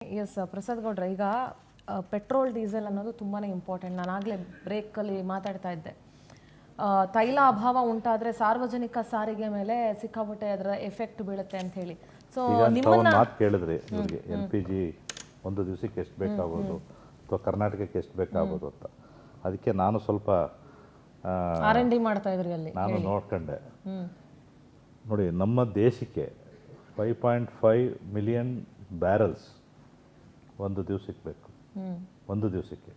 S Prasad ಗೌಡ್ರೆ, ಈಗ petrol diesel ಅನ್ನೋದು ತುಂಬಾ ಇಂಪಾರ್ಟೆಂಟ್. ನಾನಾಗಲೇ ಬ್ರೇಕಲ್ಲಿ ಮಾತಾಡ್ತಾ ಇದ್ದೆ, ತೈಲ ಅಭಾವ ಉಂಟಾದರೆ ಸಾರ್ವಜನಿಕ ಸಾರಿಗೆ ಮೇಲೆ ಸಿಕ್ಕಾಪಟ್ಟೆ ಅದರ ಎಫೆಕ್ಟ್ ಬೀಳುತ್ತೆ ಅಂತ ಹೇಳಿ. ಸೊ ನಿಮ್ಮನ್ನ ಮಾತು ಕೇಳಿದ್ರಿ, ಇವ್ರಿಗೆ LPG ಒಂದು ದಿವಸಕ್ಕೆ ಎಷ್ಟು ಬೇಕಾಗ್ಬೋದು ಅಥವಾ ಕರ್ನಾಟಕಕ್ಕೆ ಎಷ್ಟು ಬೇಕಾಗ್ಬೋದು ಅಂತ. ಅದಕ್ಕೆ ನಾನು ಸ್ವಲ್ಪ R&D ಮಾಡ್ತಾ ಇದ್ರಿ ಅಲ್ಲಿ. ನಾನು ನೋಡ್ಕೊಂಡೆ. ನೋಡಿ, ನಮ್ಮ ದೇಶಕ್ಕೆ 5.5 ಮಿಲಿಯನ್ ಬ್ಯಾರಲ್ಸ್ ಒಂದು ದಿವಸಕ್ಕೆ ಬೇಕು. ಒಂದು ದಿವಸಕ್ಕೆ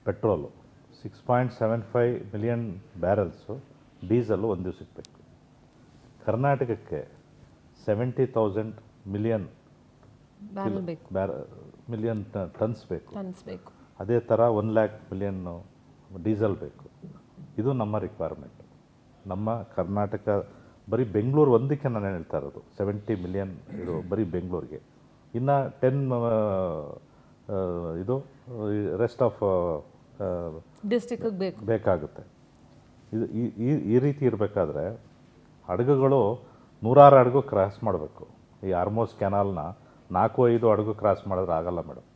ಪೆಟ್ರೋಲು 6.75 ಮಿಲಿಯನ್ ಬ್ಯಾರಲ್ಸು ಡೀಸಲು ಒಂದು ದಿವಸಕ್ಕೆ ಬೇಕು. ಕರ್ನಾಟಕಕ್ಕೆ 70,000 ಮಿಲಿಯನ್ ಟನ್ಸ್ ಬೇಕು. ಅದೇ ಥರ 1 ಲ್ಯಾಕ್ ಮಿಲಿಯನ್ ಡೀಸೆಲ್ ಬೇಕು. ಇದು ನಮ್ಮ ರಿಕ್ವೈರ್ಮೆಂಟ್. ನಮ್ಮ ಕರ್ನಾಟಕ ಬರೀ ಬೆಂಗಳೂರು ಒಂದಕ್ಕೆ ನಾನು ಹೇಳ್ತಾ ಇರೋದು 70 ಮಿಲಿಯನ್ ಇದು ಬರೀ ಬೆಂಗಳೂರಿಗೆ. ಇನ್ನು 10 ಇದು ರೆಸ್ಟ್ ಆಫ್ ಡಿಸ್ಟ್ರಿಕ್ಟ್ ಬೇಕಾಗುತ್ತೆ. ಇದು ಈ ರೀತಿ ಇರಬೇಕಾದ್ರೆ ಹಡಗುಗಳು 106 ಹಡಗು ಕ್ರಾಸ್ ಮಾಡಬೇಕು. ಈ ಆರ್ಮೋಸ್ ಕೆನಾಲ್ನ 4-5 ಹಡಗು ಕ್ರಾಸ್ ಮಾಡಿದ್ರೆ ಆಗಲ್ಲ ಮೇಡಮ್.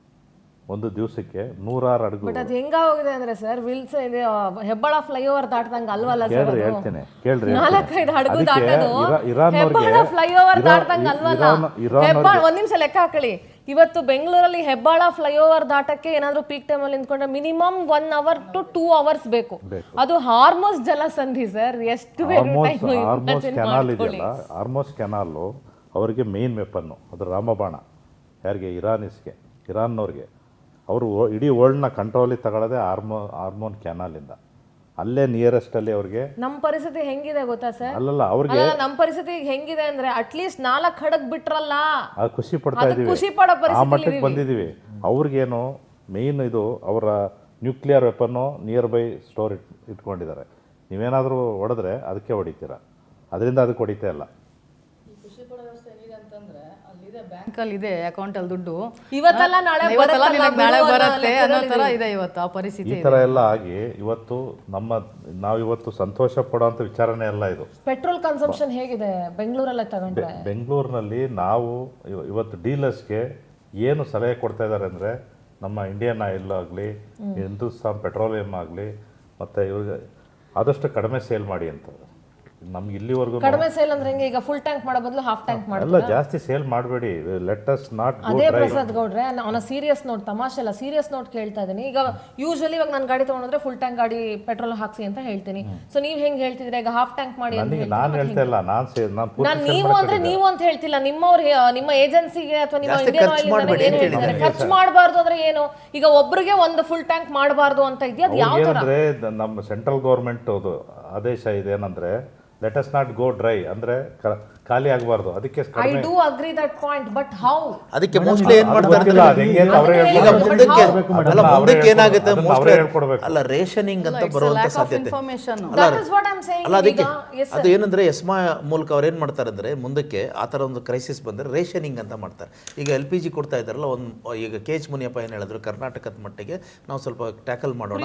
ಒಂದು ದಿವಸಕ್ಕೆ 106 ಹಡಗು. ಬಟ್ ಅದು ಹೆಂಗ ಹೋಗಿದೆ ಅಂದ್ರೆ ಸರ್, ವಿಲ್ಸ್ ಇದೆ ಹೆಬ್ಬಾಳ ಫ್ಲೈಓವರ್ ದಾಟ್ದಂಗೆ ಅಲ್ವಲ್ಲ ಸರ್? ಕೇಳ್ರಿ, ಹೇಳ್ತೀನಿ ಕೇಳ್ರಿ. 4-5 ಹಡಗು ದಾಟೋದು ಹೆಬ್ಬಾಳ ಫ್ಲೈಓವರ್ ದಾಟ್ದಂಗೆ ಅಲ್ವಲ್ಲ? ಒಂದ್ ನಿಮಿಷ ಲೆಕ್ಕ ಹಾಕೊಳ್ಳಿ. ಇವತ್ತು ಬೆಂಗಳೂರಲ್ಲಿ ಹೆಬ್ಬಾಳ ಫ್ಲೈಓವರ್ ದಾಟಕ್ಕೆ ಏನಾದ್ರೂ ಪೀಕ್ ಟೈಮಲ್ಲಿ ನಿಂತ್ಕೊಂಡ್ರೆ ಮಿನಿಮಮ್ 1 ಅವರ್ to 2 ಅವರ್ಸ್ ಬೇಕು. ಅದು ಹಾರ್ಮೋಸ್ ಜಲಸಂಧಿ ಸರ್. ಎಷ್ಟು ಆರ್ಮೋಸ್ ಕೆನಾಲ್ ಇದೆಯಲ್ಲ, ಆರ್ಮೋಸ್ ಕೆನಾಲು ಅವರಿಗೆ ಮೇನ್ ವೆಪನ್ನು. ಅದು ರಾಮಬಾಣ. ಯಾರಿಗೆ? ಇರಾನ್ನವ್ರಿಗೆ. ಅವರು ಇಡೀ ವರ್ಲ್ಡ್ನ ಕಂಟ್ರೋಲಿಗೆ ತಗೊಳ್ಳೋದೇ ಆರ್ಮೋನ್ ಕೆನಾಲಿಂದ. ಅಲ್ಲೇ ನಿಯರೆಸ್ಟಲ್ಲಿ ಅವ್ರಿಗೆ. ನಮ್ಮ ಪರಿಸ್ಥಿತಿ ಹೆಂಗಿದೆ ಗೊತ್ತಾ ಸರ್? ಅಲ್ಲಲ್ಲ, ಅವ್ರಿಗೆ ನಮ್ಮ ಪರಿಸ್ಥಿತಿ ಹೆಂಗಿದೆ ಅಂದ್ರೆ ಅಟ್ಲೀಸ್ಟ್ 4 ಹಡಗ್ ಬಿಟ್ರಲ್ಲ, ಅದು ಖುಷಿ ಪಡ್ತಾ ಇದೀವಿ. ಖುಷಿ ಪಡೋ ಆ ಪರಿಸ್ಥಿತಿ ಮಟ್ಟಕ್ಕೆ ಬಂದಿದ್ದೀವಿ. ಅವ್ರಿಗೇನು ಮೇನ್ ಇದು ಅವರ ನ್ಯೂಕ್ಲಿಯರ್ ವೆಪನ್ನು ನಿಯರ್ ಬೈ ಸ್ಟೋರ್ ಇಟ್ಕೊಂಡಿದ್ದಾರೆ. ನೀವೇನಾದರೂ ಹೊಡೆದ್ರೆ ಅದಕ್ಕೆ ಹೊಡಿತೀರಾ, ಅದರಿಂದ ಅದಕ್ಕೆ ಹೊಡಿತಾ ಇಲ್ಲ. ಬ್ಯಾಂಕಲ್ಲಿ ಇದೆ ಅಕೌಂಟಲ್ಲಿ ದುಡ್ಡು, ಇವತ್ತಲ್ಲ ನಾಳೆ ಬರುತ್ತೆ ಅನ್ನೋ ಥರ ಇದೆ ಇವತ್ತು ಆ ಪರಿಸ್ಥಿತಿ. ಈ ಥರ ಎಲ್ಲ ಆಗಿ ಇವತ್ತು ನಾವಿವತ್ತು ಸಂತೋಷ ಪಡೋಂಥ ವಿಚಾರನೇ ಅಲ್ಲ ಇದು. ಪೆಟ್ರೋಲ್ ಕನ್ಸಂಪ್ಷನ್ ಹೇಗಿದೆ ಬೆಂಗಳೂರಲ್ಲೇ ತಗೊಂಡ್ರೆ? ಬೆಂಗಳೂರಿನಲ್ಲಿ ನಾವು ಇವತ್ತು ಡೀಲರ್ಸ್ಗೆ ಏನು ಸಲಹೆ ಕೊಡ್ತಾ ಇದ್ದಾರೆ ಅಂದರೆ, ನಮ್ಮ ಇಂಡಿಯನ್ ಆಯಿಲ್ ಆಗಲಿ, ಹಿಂದೂಸ್ತಾನ್ ಪೆಟ್ರೋಲಿಯಂ ಆಗಲಿ, ಮತ್ತು ಇವ್ರಿಗೆ ಆದಷ್ಟು ಕಡಿಮೆ ಸೇಲ್ ಮಾಡಿ ಅಂತ. ನಮ್ಗೆ ಇಲ್ಲಿವರೆಗೂ ಕಡಿಮೆ ಸೇಲ್ ಅಂದ್ರೆ ಹೆಂಗೆ? ಈಗ ಫುಲ್ ಟ್ಯಾಂಕ್ ಮಾಡೋ ಬದಲು ಹಾಫ್ ಟ್ಯಾಂಕ್ ಮಾಡಿ. ಅಲ್ಲ, ಜಾಸ್ತಿ ಸೇಲ್ ಮಾಡಬೇಡಿ. ಲೆಟ್ ಅಸ್ ನಾಟ್ ಗೋ ಅದೇ ಡ್ರೈ. ಪ್ರಸಾದ್ ಗೌಡ್ರೆ, ನಾನು ಸೀರಿಯಸ್ ನೋಟ್, ತಮಾಷೆ ಅಲ್ಲ, ಸೀರಿಯಸ್ ನೋಟ್ ಕೇಳ್ತಾ ಇದ್ದೀನಿ. ಈಗ ಯೂಶಲಿ ಇವಾಗ ನಾನು ಗಾಡಿ ತಗೊಂಡ್ರೆ ಫುಲ್ ಟ್ಯಾಂಕ್ ಗಾಡಿ ಪೆಟ್ರೋಲ್ ಹಾಕ್ಸಿ ಅಂತ ಹೇಳ್ತೀನಿ. ಸೊ ನೀವ್ ಹೆಂಗ್ ಹೇಳ್ತಿದ್ರೆ ಈಗ ಹಾಫ್ ಟ್ಯಾಂಕ್ ಮಾಡಿ ಅಂತ? ನಾನು ಹೇಳ್ತಾ ಇಲ್ಲ, ನಾನು ನೀವು ಅಂದ್ರೆ ನೀವು ಅಂತ ಹೇಳ್ತಿಲ್ಲ, ನಿಮ್ಮವ್ರು ನಿಮ್ಮ ಏಜೆನ್ಸಿಗೆ ಅಥವಾ ನಿಮ್ಮ ಇಂಡಿಯನ್ ಆಯಿಲ್ ಏನ್ ಹೇಳ್ತಾರೆ? ಖರ್ಚು ಮಾಡಬಾರ್ದು ಅಂದ್ರೆ ಏನು? ಈಗ ಒಬ್ರಿಗೆ ಒಂದು ಫುಲ್ ಟ್ಯಾಂಕ್ ಮಾಡಬಾರ್ದು ಅಂತ ಇದೆಯಾ? ಅದು ಯಾವ ತರ? ಏನಂದ್ರೆ ನಮ್ಮ ಸೆಂಟ್ರಲ್ ಗೌರ್ಮೆಂಟ್ ಆದೇಶ ಇದೆ ಏನಂದ್ರೆ, let us not go dry, ಅಂದ್ರೆ ಖಾಲಿ ಆಗಬಾರ್ದು. ಅದಕ್ಕೆ I do agree that point, but how? ಅದಕ್ಕೆ ಮೋಸ್ಟ್ಲಿ ಏನ್ ಮಾಡ್ತಾರೆ ಈಗ ಮುಂದಕ್ಕೆ ಏನಾಗುತ್ತೆ, ಅಲ್ಲ ರೇಷನಿಂಗ್ ಅಂತ ಬರುವಂತ ಸಾಧ್ಯತೆ ಅಲ್ಲ. ಅದಕ್ಕೆ ಅದು ಏನಂದ್ರೆ ಎಸ್ಮಾ ಮೂಲಕ ಅವ್ರು ಏನ್ ಮಾಡ್ತಾರೆ ಅಂದ್ರೆ, ಮುಂದಕ್ಕೆ ಆ ತರ ಒಂದು ಕ್ರೈಸಿಸ್ ಬಂದ್ರೆ ರೇಷನಿಂಗ್ ಅಂತ ಮಾಡ್ತಾರೆ. ಈಗ LPG ಕೊಡ್ತಾ ಇದ್ದಾರಲ್ಲ, ಈಗ KH ಮುನಿಯಪ್ಪ ಏನ್ ಹೇಳಿದ್ರು, ಕರ್ನಾಟಕದ ಮಟ್ಟಿಗೆ ನಾವು ಸ್ವಲ್ಪ ಟ್ಯಾಕಲ್ ಮಾಡೋಣ,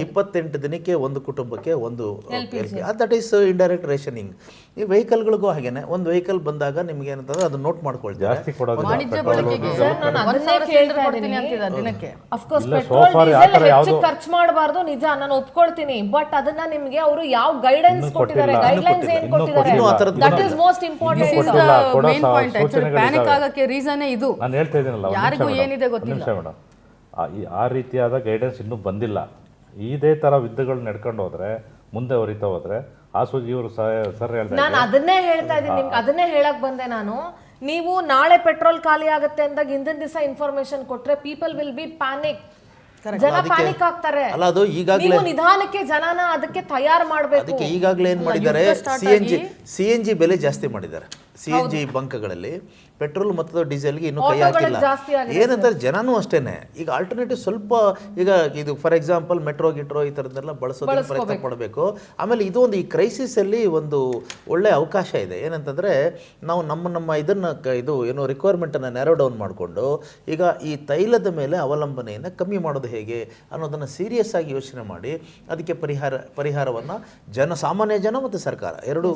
28 ದಿನಕ್ಕೆ ಒಂದು ಕುಟುಂಬಕ್ಕೆ ಒಂದು LPG. That is indirect rationing. ಈ ವೆಹಿಕಲ್ಗಳಿಗೂ ಹಾಗೇನೆ, ಒಂದು ವೆಹಿಕಲ್ ಬಂದಾಗ ನಿಮ್ಗೆ ಏನಂತಂದ್ರೆ ಅದು ನೋಟ್ ಮಾಡ್ಕೊಳ್ತೀವಿ. ಜಾಸ್ತಿ ಕೊಡೋದು ವಾಣಿಜ್ಯ ಬಳಕೆಗೆ ದಿನಕ್ಕೆ ಅಫ್ಕೋರ್ಸ್ ಪೆಟ್ರೋಲ್ ಡೀಸೆಲ್ ಹೆಚ್ಚು ಖರ್ಚು ಮಾಡಬಾರ್ದು, ನಿಜ, ನಾನು ಒಪ್ಕೊಳ್ತೀನಿ. ಬಟ್ ಅದನ್ನ ನಿಮ್ಗೆ ಅವರು ಯಾವ ಗೈಡೆನ್ಸ್ ಕೊಟ್ಟಿದ್ದಾರೆ, ಗೈಡ್ಲೈನ್ಸ್ ಏನ್ ಕೊಟ್ಟಿದ್ದಾರೆ, that is most important. Main point. Actually panic ಆಗಕ್ಕೆ ರೀಸನ್ ಇದು. ನಾನು ಹೇಳ್ತಾ ಇದ್ದೀನಲ್ಲ, ಯಾರಿಗೂ ಏನಿದೆ ಗೊತ್ತಿಲ್ಲ ಮೇಡಮ್. ಆ ರೀತಿಯಾದ ಗೈಡೆನ್ಸ್ ಇನ್ನೂ ಬಂದಿಲ್ಲ. ಇದೇ ತರ ವಿದ್ಯೆಗಳು ನಡ್ಕೊಂಡು ಹೋದ್ರೆ, ಮುಂದೆ ಹೊರಿತಾ ಹೋದ್ರೆ, ಆಸೂಜಿ ಇವರು ಸರ್ ಹೇಳ್ತಾರೆ. ನಾನು ಅದನ್ನೇ ಹೇಳ್ತಾ ಇದ್ದೀನಿ ನಿಮ್ಗೆ, ಅದನ್ನೇ ಹೇಳಕ್ ಬಂದೆ ನಾನು. ನೀವು ನಾಳೆ ಪೆಟ್ರೋಲ್ ಖಾಲಿ ಆಗುತ್ತೆ ಅಂದಾಗ ಹಿಂದಿನ ದಿವಸ ಇನ್ಫಾರ್ಮೇಶನ್ ಕೊಟ್ರೆ ಪೀಪಲ್ ವಿಲ್ ಬಿ ಪ್ಯಾನಿಕ್. ಜನ ಪ್ಯಾನಿಕ್ ಆಗ್ತಾರೆ. ಅಲ್ಲ, ಅದು ಈಗಾಗಲೇ ನೀವು ನಿಧಾನಕ್ಕೆ ಜನನ ಅದಕ್ಕೆ ತಯಾರು ಮಾಡಬೇಕು. ಅದಕ್ಕೆ ಈಗಾಗಲೇ ಏನ್ ಮಾಡಿದ್ದಾರೆ, CNG ಬೆಲೆ ಜಾಸ್ತಿ ಮಾಡಿದ್ದಾರೆ. CNG ಬಂಕ್ಗಳಲ್ಲಿ ಪೆಟ್ರೋಲ್ ಮತ್ತು ಡೀಸೆಲ್ಗೆ ಇನ್ನೂ ಕೈ ಹಾಕಿಲ್ಲ. ಏನಂತಾರೆ ಜನನೂ ಅಷ್ಟೇನೆ. ಈಗ ಆಲ್ಟರ್ನೇಟಿವ್ ಸ್ವಲ್ಪ, ಈಗ ಇದು ಫಾರ್ ಎಕ್ಸಾಂಪಲ್ ಮೆಟ್ರೋ ಗಿಟ್ರೋ ಈ ಥರದ್ದೆಲ್ಲ ಬಳಸೋದಕ್ಕೆ ಪ್ರಯತ್ನ ಪಡಬೇಕು. ಆಮೇಲೆ ಇದು ಒಂದು ಈ ಕ್ರೈಸಿಸಲ್ಲಿ ಒಂದು ಒಳ್ಳೆ ಅವಕಾಶ ಇದೆ. ಏನಂತಂದರೆ, ನಾವು ನಮ್ಮ ಇದು ಏನೋ ರಿಕ್ವೈರ್ಮೆಂಟನ್ನು ನ್ಯಾರೋ ಡೌನ್ ಮಾಡಿಕೊಂಡು ಈಗ ಈ ತೈಲದ ಮೇಲೆ ಅವಲಂಬನೆಯನ್ನು ಕಮ್ಮಿ ಮಾಡೋದು ಹೇಗೆ ಅನ್ನೋದನ್ನು ಸೀರಿಯಸ್ ಆಗಿ ಯೋಚನೆ ಮಾಡಿ ಅದಕ್ಕೆ ಪರಿಹಾರವನ್ನು ಸಾಮಾನ್ಯ ಜನ ಮತ್ತು ಸರ್ಕಾರ ಎರಡು.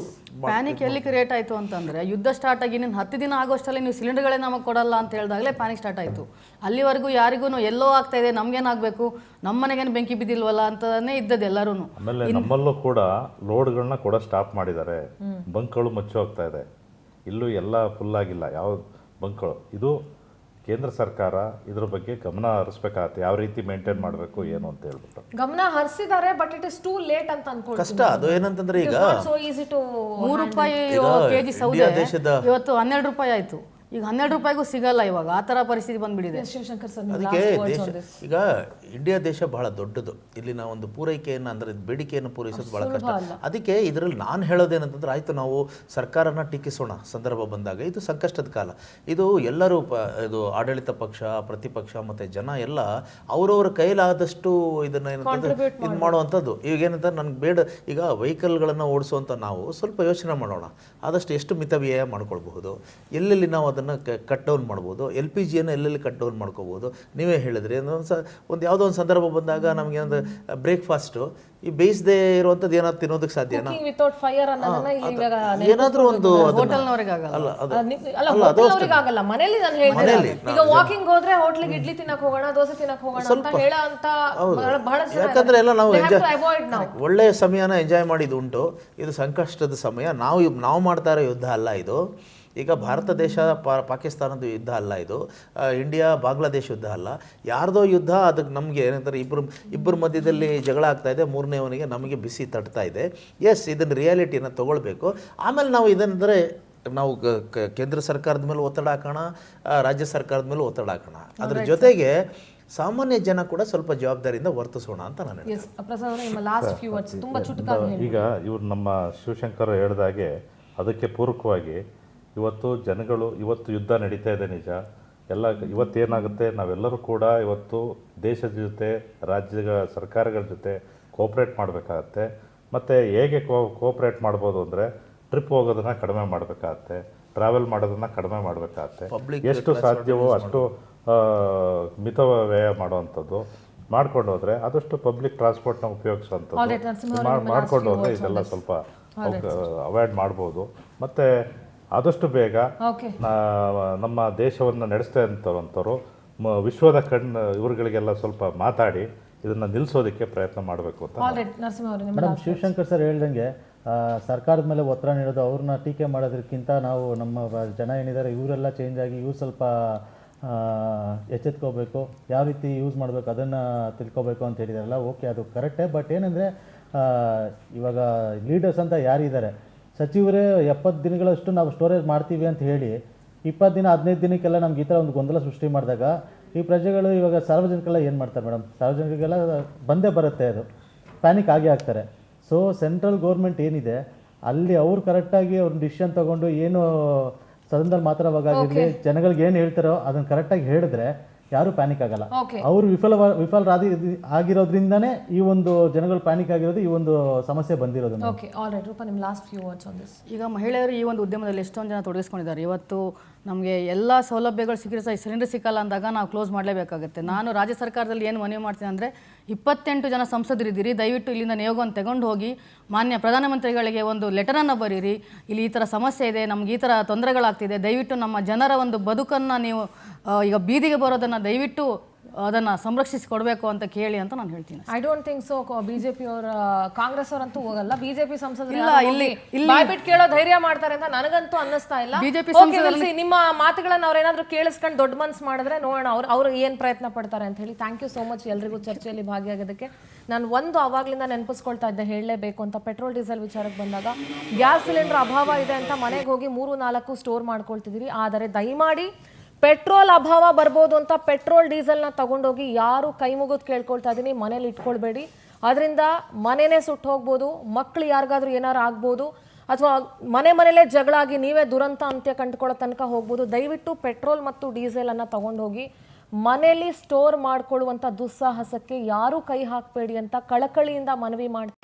ಪ್ಯಾನಿಕ್ ಎಲ್ಲಿ ಕ್ರಿಯೇಟ್ ಆಯಿತು ಅಂತಂದರೆ, ಯುದ್ಧ ಸ್ಟಾರ್ಟ್ ಆಗಿ ಇನ್ನೇನು 10 ದಿನ ಆಗೋಷ್ಟರಲ್ಲಿ ನೀವು ಸಿಲಿಂಡರ್ಗಳೇ ನಮಗೆ ಕೊಡಲ್ಲ ಅಂತ ಹೇಳಿದಾಗಲೇ ಪ್ಯಾನಿಕ್ ಸ್ಟಾರ್ಟ್ ಆಯಿತು. ಅಲ್ಲಿವರೆಗೂ ಯಾರಿಗೂ ಎಲ್ಲೋ ಆಗ್ತಾ ಇದೆ, ನಮ್ಗೇನಾಗಬೇಕು, ನಮ್ಮ ಮನೆಗೇನು ಬೆಂಕಿ ಬಿದ್ದಿಲ್ವಲ್ಲ ಅಂತಲೇ ಇದ್ದದ್ದು ಎಲ್ಲರೂ. ಆಮೇಲೆ ನಮ್ಮಲ್ಲೂ ಕೂಡ ಲೋಡ್ಗಳನ್ನ ಕೂಡ ಸ್ಟಾಪ್ ಮಾಡಿದ್ದಾರೆ, ಬಂಕ್ಗಳು ಮುಚ್ಚಿ ಹೋಗ್ತಾ ಇದೆ. ಇಲ್ಲೂ ಎಲ್ಲ ಫುಲ್ ಆಗಿಲ್ಲ ಯಾವ ಬಂಕ್ಗಳು. ಇದು ಕೇಂದ್ರ ಸರ್ಕಾರ ಇದ್ರ ಬಗ್ಗೆ ಗಮನ ಹರಿಸ್ಬೇಕಾಗತ್ತೆ, ಯಾವ ರೀತಿ ಮೇಂಟೈನ್ ಮಾಡಬೇಕು ಏನು ಅಂತ ಹೇಳ್ಬಿಟ್ಟು. ಗಮನ ಹರಿಸಿದ್ದಾರೆ, but it is too late ಅಂತ ಅನ್ಕೊಳ್ತೀನಿ. ಕಷ್ಟ ಅದು ಏನಂತಂದ್ರೆ ಈಗ ಸೋ ಈಸಿ ಟು 3 ರೂಪಾಯಿ ಕೆಜಿ ಸೌದೆ ಇವತ್ತು 12 ರೂಪಾಯಿ ಆಯಿತು. ಈಗ 12 ರೂಪಾಯಿಗೂ ಸಿಗಲ್ಲ ಇವಾಗ, ಆ ಥರ ಪರಿಸ್ಥಿತಿ ಬಂದ್ಬಿಟ್ಟಿದೆ. ಶಿವಶಂಕರ್ ಸರ್, ಅದಕ್ಕೆ ಈಗ ಇಂಡಿಯಾ ದೇಶ ಬಹಳ ದೊಡ್ಡದು. ಇಲ್ಲಿನ ಒಂದು ಪೂರೈಕೆಯನ್ನು ಅಂದರೆ ಬೇಡಿಕೆಯನ್ನು ಪೂರೈಸೋದು ಬಹಳ ಕಷ್ಟ. ಅದಕ್ಕೆ ಇದರಲ್ಲಿ ನಾನು ಹೇಳೋದೇನಂತಂದ್ರೆ, ಆಯಿತು ನಾವು ಸರ್ಕಾರನ ಟೀಕಿಸೋಣ ಸಂದರ್ಭ ಬಂದಾಗ, ಇದು ಸಂಕಷ್ಟದ ಕಾಲ. ಇದು ಎಲ್ಲರೂ ಇದು ಆಡಳಿತ ಪಕ್ಷ, ಪ್ರತಿಪಕ್ಷ ಮತ್ತು ಜನ ಎಲ್ಲ ಅವರವರ ಕೈಲಾದಷ್ಟು ಇದನ್ನು ಏನಂತಂದ್ರೆ ಇದು ಮಾಡುವಂಥದ್ದು. ಈಗ ಏನಂತ ನನಗೆ ಬೇಡ, ಈಗ ವೆಹಿಕಲ್ಗಳನ್ನು ಓಡಿಸುವಂಥ ನಾವು ಸ್ವಲ್ಪ ಯೋಚನೆ ಮಾಡೋಣ, ಆದಷ್ಟು ಎಷ್ಟು ಮಿತವ್ಯಯ ಮಾಡ್ಕೊಳ್ಬಹುದು, ಎಲ್ಲೆಲ್ಲಿ ನಾವು ಅದನ್ನು ಕಟ್ ಡೌನ್ ಮಾಡ್ಬೋದು, LPG ಎಲ್ಲೆಲ್ಲಿ ಕಟ್ ಡೌನ್ ಮಾಡ್ಕೋಬೋದು. ನೀವೇ ಹೇಳಿದ್ರಿ ಒಂದು ಯಾವುದೋ ಒಂದು ಸಂದರ್ಭ ಬಂದಾಗ ನಮಗೆ ಒಂದು ಬ್ರೇಕ್ಫಾಸ್ಟು ಈ ಬೇಯಿಸದೇ ಇರುವಂಥದ್ದು ಏನಾದ್ರು ತಿನ್ನೋದಕ್ಕೆ ಸಾಧ್ಯನಾ? ವಿತೌಟ್ ಫೈರ್ ಅನ್ನೋದನ್ನ ಇಲ್ಲಿ ಇವಾಗ ಏನಾದರೂ ಒಂದು ಹೋಟೆಲ್ನವರಿಗೆ ಆಗಲ್ಲ, ಆಗಲ್ಲ, ಮನೇಲಿ ನಾನು ಹೇಳ್ತೀನಿ. ಈಗ ವಾಕಿಂಗ್ ಹೋದ್ರೆ ಹೋಟ್ಲಿಗೆ ಇಡ್ಲಿ ತಿನ್ನಕ್ ಹೋಗೋಣ, ದೋಸೆ ತಿನ್ನಕ್ ಹೋಗೋಣ ಅಂತ ಹೇಳೋ ಅಂತ ಬಹಳಷ್ಟು. ಯಾಕಂದ್ರೆ ಎಲ್ಲ ನಾವು ಒಳ್ಳೆಯ ಸಮಯನ ಎಂಜಾಯ್ ಮಾಡಿದ್ದು ಉಂಟು. ಇದು ಸಂಕಷ್ಟದ ಸಮಯ. ನಾವು ಮಾಡ್ತಾ ಇರೋ ಯುದ್ಧ ಅಲ್ಲ ಇದು. ಈಗ ಭಾರತ ದೇಶ ಪಾಕಿಸ್ತಾನದ ಯುದ್ಧ ಅಲ್ಲ ಇದು, ಇಂಡಿಯಾ ಬಾಂಗ್ಲಾದೇಶ ಯುದ್ಧ ಅಲ್ಲ, ಯಾರ್ದೋ ಯುದ್ಧ. ಅದಕ್ಕೆ ನಮಗೆ ಏನಂತಾರೆ, ಇಬ್ಬರ ಮಧ್ಯದಲ್ಲಿ ಜಗಳ ಆಗ್ತಾ ಇದೆ, ಮೂರನೇವನಿಗೆ ನಮಗೆ ಬಿಸಿ ತಟ್ತಾ ಇದೆ. ಎಸ್, ಇದನ್ನು ರಿಯಾಲಿಟಿನ ತೊಗೊಳ್ಬೇಕು. ಆಮೇಲೆ ನಾವು ಇದನ್ನೆಂದರೆ ನಾವು ಕೇಂದ್ರ ಸರ್ಕಾರದ ಮೇಲೆ ಒತ್ತಡ ಹಾಕೋಣ, ರಾಜ್ಯ ಸರ್ಕಾರದ ಮೇಲೆ ಒತ್ತಡ ಹಾಕೋಣ. ಅದ್ರ ಜೊತೆಗೆ ಸಾಮಾನ್ಯ ಜನ ಕೂಡ ಸ್ವಲ್ಪ ಜವಾಬ್ದಾರಿಯಿಂದ ವರ್ತಿಸೋಣ ಅಂತ ನಾನು ಈಗ ಇವ್ರು ನಮ್ಮ ಶಿವಶಂಕರ್ ಹೇಳಿದಾಗೆ ಅದಕ್ಕೆ ಪೂರಕವಾಗಿ ಇವತ್ತು ಜನಗಳು ಯುದ್ಧ ನಡೀತಾ ಇದೆ ನಿಜ. ಎಲ್ಲ ಇವತ್ತೇನಾಗುತ್ತೆ, ನಾವೆಲ್ಲರೂ ಕೂಡ ಇವತ್ತು ದೇಶದ ಜೊತೆ ರಾಜ್ಯದ ಸರ್ಕಾರಗಳ ಜೊತೆ ಕೋಆಪ್ರೇಟ್ ಮಾಡಬೇಕಾಗತ್ತೆ. ಮತ್ತು ಹೇಗೆ ಕೋಆಪ್ರೇಟ್ ಮಾಡ್ಬೋದು ಅಂದರೆ, ಟ್ರಿಪ್ ಹೋಗೋದನ್ನು ಕಡಿಮೆ ಮಾಡಬೇಕಾಗತ್ತೆ, ಟ್ರಾವೆಲ್ ಮಾಡೋದನ್ನು ಕಡಿಮೆ ಮಾಡಬೇಕಾಗತ್ತೆ, ಎಷ್ಟು ಸಾಧ್ಯವೋ ಅಷ್ಟು ಮಿತ ವ್ಯಯ ಮಾಡುವಂಥದ್ದು ಮಾಡ್ಕೊಂಡು ಹೋದರೆ, ಆದಷ್ಟು ಪಬ್ಲಿಕ್ ಟ್ರಾನ್ಸ್ಪೋರ್ಟ್ನ ಉಪಯೋಗಿಸುವಂಥದ್ದು ಮಾಡ್ಕೊಂಡು ಹೋದರೆ ಇದೆಲ್ಲ ಸ್ವಲ್ಪ ಅವಾಯ್ಡ್ ಮಾಡ್ಬೋದು. ಮತ್ತು ಆದಷ್ಟು ಬೇಗ ನಮ್ಮ ದೇಶವನ್ನು ನಡೆಸ್ತಾ ಇರೋಂಥವ್ರು ವಿಶ್ವದ ಇವ್ರುಗಳಿಗೆಲ್ಲ ಸ್ವಲ್ಪ ಮಾತಾಡಿ ಇದನ್ನು ನಿಲ್ಲಿಸೋದಕ್ಕೆ ಪ್ರಯತ್ನ ಮಾಡಬೇಕು ಅಂತ. ಮೇಡಮ್, ಶಿವಶಂಕರ್ ಸರ್ ಹೇಳ್ದಂಗೆ ಸರ್ಕಾರದ ಮೇಲೆ ಒತ್ತಡ ನೀಡೋದು, ಅವ್ರನ್ನ ಟೀಕೆ ಮಾಡೋದಕ್ಕಿಂತ ನಾವು ನಮ್ಮ ಜನ ಏನಿದ್ದಾರೆ ಇವರೆಲ್ಲ ಚೇಂಜ್ ಆಗಿ ಇವ್ರು ಸ್ವಲ್ಪ ಎಚ್ಚೆತ್ಕೋಬೇಕು, ಯಾವ ರೀತಿ ಯೂಸ್ ಮಾಡಬೇಕು ಅದನ್ನು ತಿಳ್ಕೊಬೇಕು ಅಂತ ಹೇಳಿದಾರಲ್ಲ. ಓಕೆ, ಅದು ಕರೆಕ್ಟೇ. ಬಟ್ ಏನಂದರೆ, ಇವಾಗ ಲೀಡರ್ಸ್ ಅಂತ ಯಾರಿದ್ದಾರೆ, ಸಚಿವರೇ 70 ದಿನಗಳಷ್ಟು ನಾವು ಸ್ಟೋರೇಜ್ ಮಾಡ್ತೀವಿ ಅಂತ ಹೇಳಿ 20 ದಿನ 15 ದಿನಕ್ಕೆಲ್ಲ ನಮ್ಗೆ ಈ ಥರ ಒಂದು ಗೊಂದಲ ಸೃಷ್ಟಿ ಮಾಡಿದಾಗ ಈ ಪ್ರಜೆಗಳು, ಇವಾಗ ಸಾರ್ವಜನಿಕರೆಲ್ಲ ಏನು ಮಾಡ್ತಾರೆ ಮೇಡಮ್, ಸಾರ್ವಜನಿಕರಿಗೆಲ್ಲ ಬಂದೇ ಬರುತ್ತೆ, ಅದು ಪ್ಯಾನಿಕ್ ಆಗೇ ಆಗ್ತಾರೆ. ಸೊ ಸೆಂಟ್ರಲ್ ಗೌರ್ಮೆಂಟ್ ಏನಿದೆ ಅಲ್ಲಿ ಅವ್ರು ಕರೆಕ್ಟಾಗಿ ಅವ್ರ ಡಿಸಿಷನ್ ತೊಗೊಂಡು ಏನು ಸದನದಲ್ಲಿ ಮಾತಾಡುವಾಗಲಿ ಜನಗಳಿಗೆ ಏನು ಹೇಳ್ತಾರೋ ಅದನ್ನು ಕರೆಕ್ಟಾಗಿ ಹೇಳಿದ್ರೆ ಯಾರು ಪ್ಯಾನಿಕ್ ಆಗಲ್ಲ. ಅವರು ವಿಫಲರಾದಿ ಆಗಿರೋದ್ರಿಂದಾನೇ ಈ ಒಂದು ಜನಗಳು ಪ್ಯಾನಿಕ್ ಆಗಿರೋದು, ಈ ಒಂದು ಸಮಸ್ಯೆ ಬಂದಿರೋದು. ಈಗ ಮಹಿಳೆಯರು ಈ ಒಂದು ಉದ್ಯಮದಲ್ಲಿ ಎಷ್ಟೊಂದು ಜನ ತೊಡಗಿಸ್ಕೊಂಡಿದ್ದಾರೆ. ಇವತ್ತು ನಮಗೆ ಎಲ್ಲ ಸೌಲಭ್ಯಗಳು ಸಿಲಿಂಡರ್ ಸಿಕ್ಕಲ್ಲ ಅಂದಾಗ ನಾವು ಕ್ಲೋಸ್ ಮಾಡಲೇಬೇಕಾಗುತ್ತೆ. ನಾನು ರಾಜ್ಯ ಸರ್ಕಾರದಲ್ಲಿ ಏನು ಮನವಿ ಮಾಡ್ತೀನಿ ಅಂದರೆ, 28 ಜನ ಸಂಸದರಿದ್ದೀರಿ, ದಯವಿಟ್ಟು ಇಲ್ಲಿಂದ ನಿಯೋಗವನ್ನು ತಗೊಂಡು ಹೋಗಿ ಮಾನ್ಯ ಪ್ರಧಾನಮಂತ್ರಿಗಳಿಗೆ ಒಂದು ಲೆಟರನ್ನು ಬರೀರಿ, ಇಲ್ಲಿ ಈ ಥರ ಸಮಸ್ಯೆ ಇದೆ, ನಮ್ಗೆ ಈ ಥರ ತೊಂದರೆಗಳಾಗ್ತಿದೆ, ದಯವಿಟ್ಟು ನಮ್ಮ ಜನರ ಒಂದು ಬದುಕನ್ನು ನೀವು ಈಗ ಬೀದಿಗೆ ಬರೋದನ್ನು ದಯವಿಟ್ಟು ಅದನ್ನು ಸಂರಕ್ಷಿಸಿ ಕೊಡಬೇಕು ಅಂತ ಕೇಳಿ ಅಂತ ನಾನು ಹೇಳ್ತೀನಿ. I don't think so. BJP ಅವರ, ಕಾಂಗ್ರೆಸ್ ಅವರಂತೂ ಹೋಗಲ್ಲ. ಬಿಜೆಪಿ ಸಂಸದರು ಬಾಯ್ಬಿಟ್ಟು ಕೇಳೋ ಧೈರ್ಯ ಮಾಡ್ತಾರೆ ಅಂತ ನನಗಂತೂ ಅನ್ನಿಸ್ತಾ ಇಲ್ಲ. ಬಿಜೆಪಿ ನಿಮ್ಮ ಮಾತುಗಳನ್ನ ಅವ್ರೇನಾದ್ರೂ ಕೇಳಿಸ್ಕೊಂಡು ದೊಡ್ಡ ಮನ್ಸು ಮಾಡಿದ್ರೆ ನೋಡೋಣ ಅವ್ರು ಏನ್ ಪ್ರಯತ್ನ ಪಡ್ತಾರೆ ಅಂತ ಹೇಳಿ. ಥ್ಯಾಂಕ್ ಯು ಸೋ ಮಚ್ ಎಲ್ರಿಗೂ ಚರ್ಚೆಯಲ್ಲಿ ಭಾಗಿಯಾಗೋದಕ್ಕೆ. ನಾನು ಒಂದು ಅವಾಗ್ಲಿಂದ ನೆನಪಿಸ್ಕೊಳ್ತಾ ಇದ್ದೆ, ಹೇಳಲೇಬೇಕು ಅಂತ. ಪೆಟ್ರೋಲ್ ಡೀಸೆಲ್ ವಿಚಾರಕ್ಕೆ ಬಂದಾಗ ಗ್ಯಾಸ್ ಸಿಲಿಂಡರ್ ಅಭಾವ ಇದೆ ಅಂತ ಮನೆಗೆ ಹೋಗಿ 3-4 ಸ್ಟೋರ್ ಮಾಡ್ಕೊಳ್ತಿದ್ದೀರಿ. ಆದರೆ ದಯಮಾಡಿ ಪೆಟ್ರೋಲ್ ಅಭಾವ ಬರ್ಬೋದು ಅಂತ ಪೆಟ್ರೋಲ್ ಡೀಸೆಲ್ನ ತಗೊಂಡೋಗಿ ಯಾರು ಕೈ ಮುಗಿದು ಕೇಳ್ಕೊಳ್ತಾ ಇದ್ದೀನಿ, ಮನೇಲಿ ಇಟ್ಕೊಳ್ಬೇಡಿ. ಅದರಿಂದ ಮನೆನೇ ಸುಟ್ಟು ಹೋಗ್ಬೋದು, ಮಕ್ಕಳು ಯಾರಿಗಾದ್ರೂ ಏನಾರು ಆಗ್ಬೋದು, ಅಥವಾ ಮನೆಯಲ್ಲೇ ಜಗಳ ಆಗಿ ನೀವೇ ದುರಂತ ಅಂತ್ಯ ಕಂಡುಕೊಳ್ಳೋ ತನಕ ಹೋಗ್ಬೋದು. ದಯವಿಟ್ಟು ಪೆಟ್ರೋಲ್ ಮತ್ತು ಡೀಸೆಲನ್ನು ತಗೊಂಡೋಗಿ ಮನೆಯಲ್ಲಿ ಸ್ಟೋರ್ ಮಾಡ್ಕೊಳ್ಳುವಂಥ ದುಸ್ಸಾಹಸಕ್ಕೆ ಯಾರೂ ಕೈ ಹಾಕಬೇಡಿ ಅಂತ ಕಳಕಳಿಯಿಂದ ಮನವಿ ಮಾಡ್ತೀನಿ.